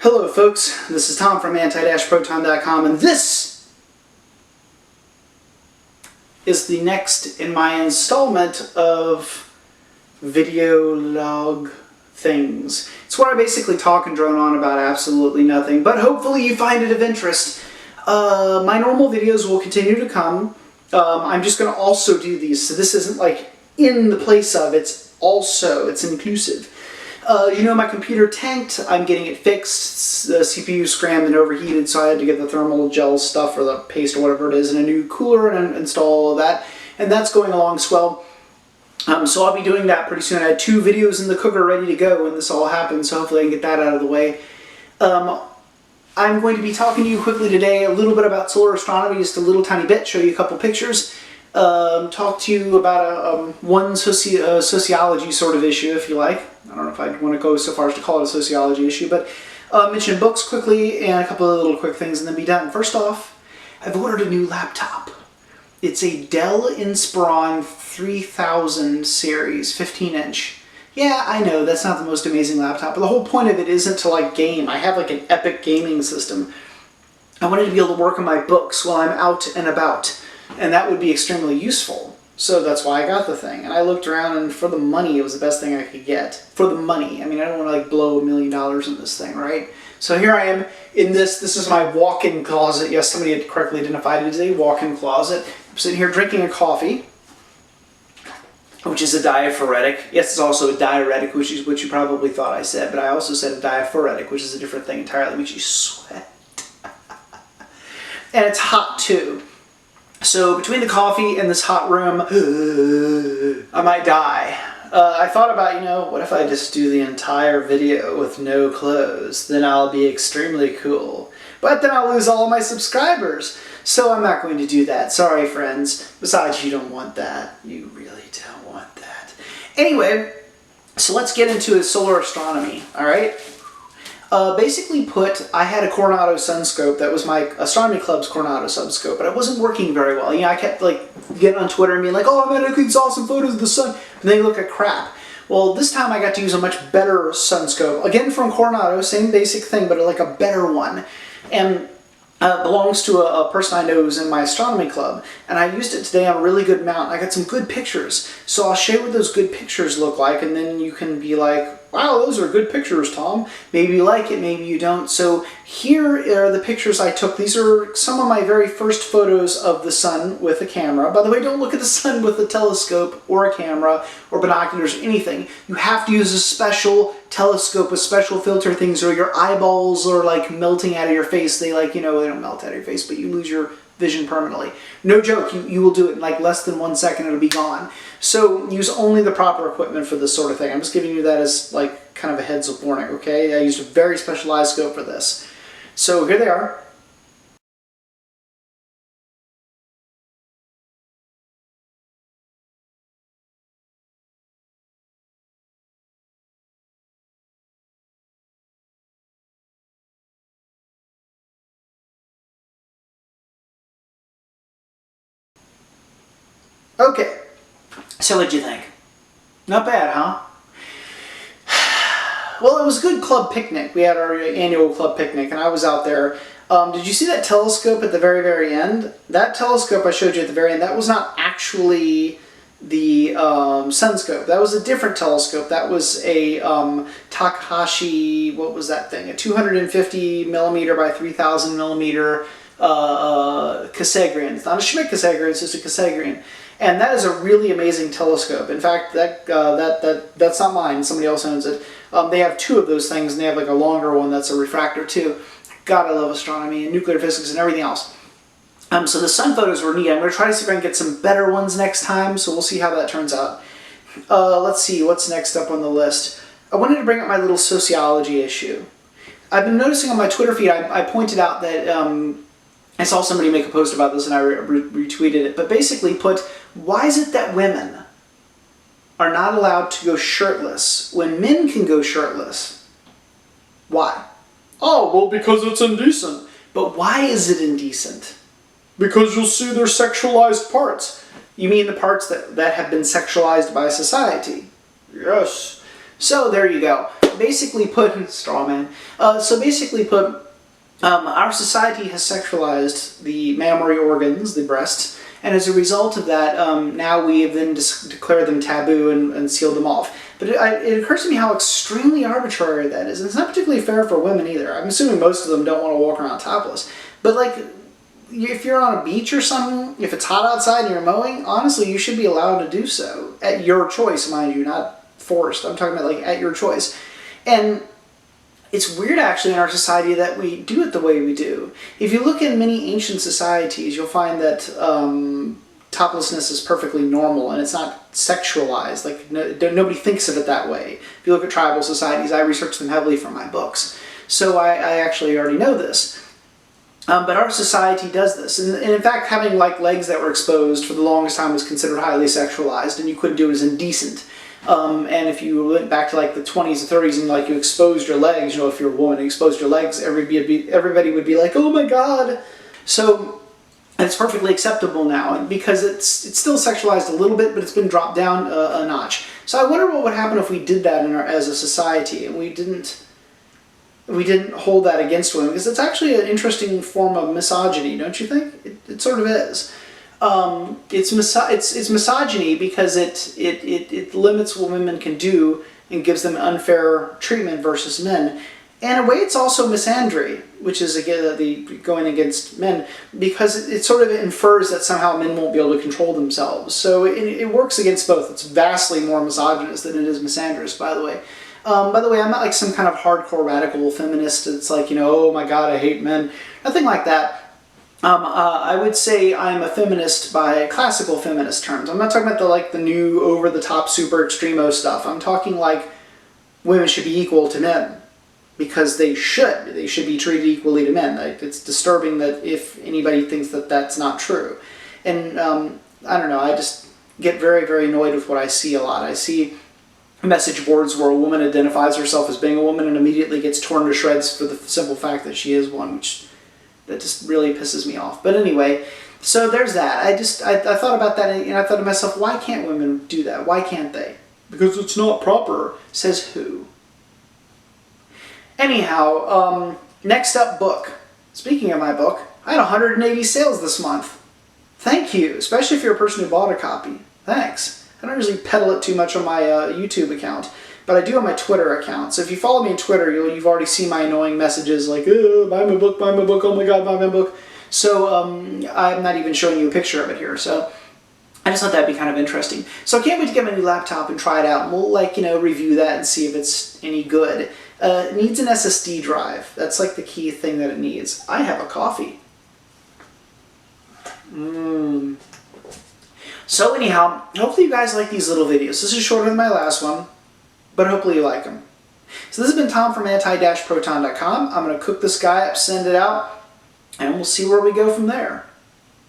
Hello folks, this is Tom from anti-proton.com, and this is the next in my installment of video log things. It's where I basically talk and drone on about absolutely nothing, but hopefully you find it of interest. My normal videos will continue to come. I'm just going to also do these, so this isn't like in the place of, it's inclusive. You know, my computer tanked. I'm getting it fixed. The CPU scrammed and overheated, so I had to get the thermal gel stuff or the paste or whatever it is and a new cooler and install all of that. And that's going along swell. So I'll be doing that pretty soon. I had 2 videos in the cooker ready to go when this all happened, so hopefully I can get that out of the way. I'm going to be talking to you quickly today a little bit about solar astronomy, just a little tiny bit, show you a couple pictures. Talk to you about one sociology sort of issue, if you like. I don't know if I'd want to go so far as to call it a sociology issue, but mention books quickly and a couple of little quick things and then be done. First off, I've ordered a new laptop. It's a Dell Inspiron 3000 series, 15-inch. Yeah, I know, that's not the most amazing laptop, but the whole point of it isn't to like game. I have like an epic gaming system. I wanted to be able to work on my books while I'm out and about, and that would be extremely useful. So that's why I got the thing. And I looked around, and for the money, it was the best thing I could get. For the money. I mean, I don't want to like blow $1 million in this thing, right? So here I am in this. This is my walk-in closet. Yes, somebody had correctly identified it as a walk-in closet. I'm sitting here drinking a coffee, which is a diaphoretic. Yes, it's also a diuretic, which is what you probably thought I said, but I also said a diaphoretic, which is a different thing entirely. It makes you sweat. And it's hot too. So between the coffee and this hot room, I might die. I thought about, you know, what if I just do the entire video with no clothes? Then I'll be extremely cool. But then I'll lose all of my subscribers. So I'm not going to do that. Sorry, friends. Besides, you don't want that. You really don't want that. Anyway, so let's get into solar astronomy, all right? Basically put, I had a Coronado sunscope. That was my astronomy club's Coronado sunscope, but it wasn't working very well. You know, I kept like getting on Twitter and being like, oh man, I could saw some photos of the sun, and they look like crap. Well, this time I got to use a much better sunscope. Again from Coronado, same basic thing, but like a better one. And belongs to a person I know who's in my astronomy club, and I used it today on a really good mount. I got some good pictures, so I'll show you what those good pictures look like, and then you can be like, wow, those are good pictures, Tom. Maybe you like it, maybe you don't. So here are the pictures I took. These are some of my very first photos of the sun with a camera. By the way, don't look at the sun with a telescope or a camera or binoculars or anything. You have to use a special telescope with special filter things, or your eyeballs are like melting out of your face. They like, you know, they don't melt out of your face, but you lose your vision permanently. No joke, you will do it in like less than 1 second, it'll be gone. So use only the proper equipment for this sort of thing. I'm just giving you that as like kind of a heads up warning, okay? I used a very specialized scope for this. So here they are. Okay, so what'd you think? Not bad, huh? Well, it was a good club picnic. We had our annual club picnic, and I was out there. Did you see that telescope at the very, very end? That telescope I showed you at the very end, that was not actually the sunscope. That was a different telescope. That was a Takahashi, what was that thing? A 250 millimeter by 3000 millimeter Cassegrain. It's not a Schmidt Cassegrain, it's just a Cassegrain. And that is a really amazing telescope. In fact, that's not mine. Somebody else owns it. They have 2 of those things, and they have like a longer one that's a refractor too. God, I love astronomy and nuclear physics and everything else. So the sun photos were neat. I'm going to try to see if I can get some better ones next time, so we'll see how that turns out. Let's see, what's next up on the list? I wanted to bring up my little sociology issue. I've been noticing on my Twitter feed, I pointed out that I saw somebody make a post about this and I retweeted it, but basically put, why is it that women are not allowed to go shirtless when men can go shirtless? Why? Oh, well, because it's indecent. But why is it indecent? Because you'll see their sexualized parts. You mean the parts that have been sexualized by society? Yes. So there you go. basically put, straw man, our society has sexualized the mammary organs, the breasts, and as a result of that, now we have then declared them taboo and sealed them off. But it occurs to me how extremely arbitrary that is. And it's not particularly fair for women either. I'm assuming most of them don't want to walk around topless. But like, if you're on a beach or something, if it's hot outside and you're mowing, honestly, you should be allowed to do so. At your choice, mind you, not forced. I'm talking about like at your choice. And it's weird actually in our society that we do it the way we do. If you look in many ancient societies, you'll find that toplessness is perfectly normal and it's not sexualized. Like nobody thinks of it that way. If you look at tribal societies, I research them heavily for my books. So I actually already know this. But our society does this. And in fact, having like legs that were exposed for the longest time was considered highly sexualized and you couldn't do it as indecent. And if you went back to like the 20s and 30s and like you exposed your legs, you know, if you're a woman and exposed your legs, everybody would be like, oh my god. So it's perfectly acceptable now because it's still sexualized a little bit, but it's been dropped down a notch. So I wonder what would happen if we did that as a society and we didn't hold that against women, because it's actually an interesting form of misogyny, don't you think? It sort of is. It's misogyny because it limits what women can do and gives them unfair treatment versus men. And in a way, it's also misandry, which is again the going against men, because it sort of infers that somehow men won't be able to control themselves. So it works against both. It's vastly more misogynist than it is misandrous, by the way. By the way, I'm not like some kind of hardcore radical feminist. It's like, you know, oh my god, I hate men. Nothing like that. I would say I'm a feminist by classical feminist terms. I'm not talking about the new over-the-top super extremo stuff. I'm talking like women should be equal to men. Because they should. They should be treated equally to men. Like, it's disturbing that if anybody thinks that that's not true. And I don't know, I just get very, very annoyed with what I see a lot. I see message boards where a woman identifies herself as being a woman and immediately gets torn to shreds for the simple fact that she is one, which that just really pisses me off. But anyway, so there's that. I thought about that and I thought to myself, why can't women do that? Why can't they? Because it's not proper. Says who? Anyhow, next up, book. Speaking of my book, I had 180 sales this month. Thank you, especially if you're a person who bought a copy. Thanks. I don't usually peddle it too much on my YouTube account, but I do on my Twitter account. So if you follow me on Twitter, you've already seen my annoying messages like, buy my book, oh my god, buy my book. So I'm not even showing you a picture of it here, so I just thought that'd be kind of interesting. So I can't wait to get my new laptop and try it out, and we'll review that and see if it's any good. It needs an SSD drive. That's like the key thing that it needs. I have a coffee. So anyhow, hopefully you guys like these little videos. This is shorter than my last one, but hopefully you like them. So this has been Tom from anti-proton.com. I'm going to cook this guy up, send it out, and we'll see where we go from there.